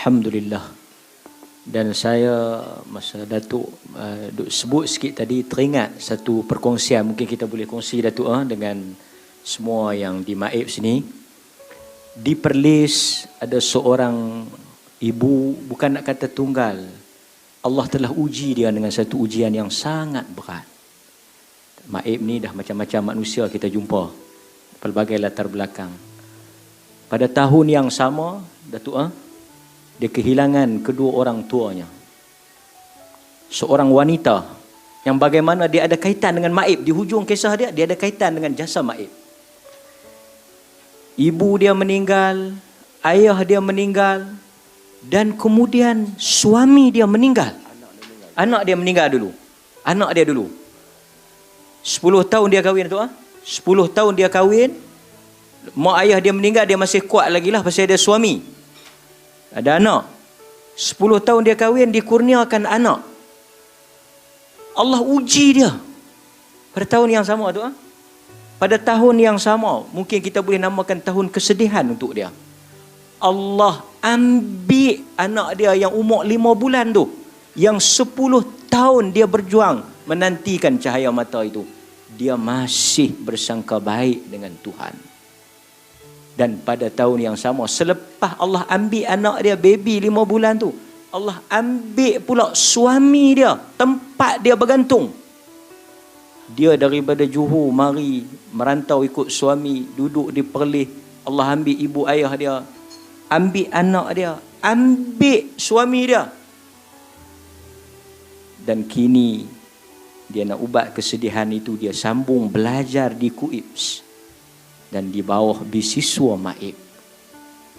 Alhamdulillah. Dan saya masa Datuk duk sebut sikit tadi, teringat satu perkongsian, mungkin kita boleh kongsi Datuk dengan semua yang di Maib sini. Di Perlis ada seorang ibu, bukan nak kata tunggal, Allah telah uji dia dengan satu ujian yang sangat berat. Maib ni dah macam-macam manusia kita jumpa, pelbagai latar belakang. Pada tahun yang sama, Datuk dia kehilangan kedua orang tuanya. Seorang wanita yang bagaimana dia ada kaitan dengan Maib. Di hujung kisah dia, dia ada kaitan dengan jasa Maib. Ibu dia meninggal, ayah dia meninggal, dan kemudian suami dia meninggal. Anak dia meninggal dulu. Anak dia dulu. 10 tahun dia kahwin tu. 10 tahun dia kahwin. Mak ayah dia meninggal, dia masih kuat lagi lah pasal dia suami. Ada anak. 10 tahun dia kahwin, dikurniakan anak. Allah uji dia. Pada tahun yang sama tu. Pada tahun yang sama, mungkin kita boleh namakan tahun kesedihan untuk dia. Allah ambil anak dia yang umur 5 bulan tu, yang 10 tahun dia berjuang menantikan cahaya mata itu. Dia masih bersangka baik dengan Tuhan. Dan pada tahun yang sama, selepas Allah ambil anak dia, baby 5 bulan tu, Allah ambil pula suami dia, tempat dia bergantung. Dia daripada Johor mari merantau ikut suami, duduk di Perlis. Allah ambil ibu ayah dia, ambil anak dia, ambil suami dia. Dan kini dia nak ubat kesedihan itu, dia sambung belajar di KUIPS dan di bawah beasiswa Maib.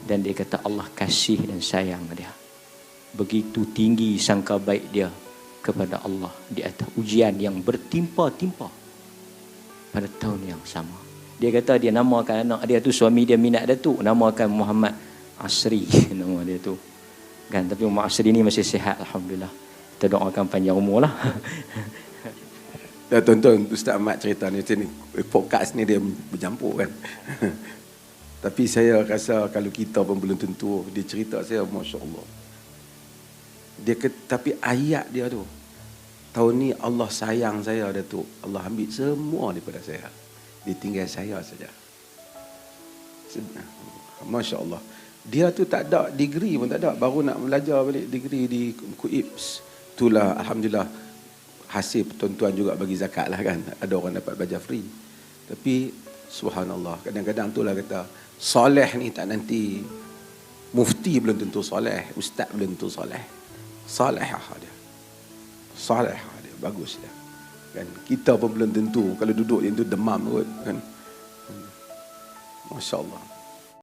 Dan dia kata Allah kasih dan sayang dia. Begitu tinggi sangka baik dia kepada Allah di atas ujian yang bertimpa-timpa pada tahun yang sama. Dia kata dia namakan anak dia tu, suami dia minat Datuk, namakan Muhammad Asri nama dia tu. Kan, tapi Muhammad Asri ni masih sihat alhamdulillah. Kita doakan panjang umur lah. Dah tonton Ustaz Ahmad cerita ni, podcast ni dia bercampur kan. Tapi saya rasa kalau kita pun belum tentu, dia cerita saya Masya Allah. Dia tapi ayat dia tu, tahun ni Allah sayang saya Datuk, Allah ambil semua daripada saya, dia tinggal saya saja. Masya Allah. Dia tu tak ada degree pun tak ada, baru nak belajar balik degree di KUIPS. Itulah alhamdulillah hasil pertuan juga bagi zakat lah kan. Ada orang dapat belajar free. Tapi subhanallah, kadang-kadang itulah kata soleh ni tak nanti, mufti belum tentu soleh, ustaz belum tentu soleh. Salihah dia. Salihah dia. Bagus dia. Kan? Kita pun belum tentu. Kalau duduk yang tu demam kot. Kan? Masya Allah.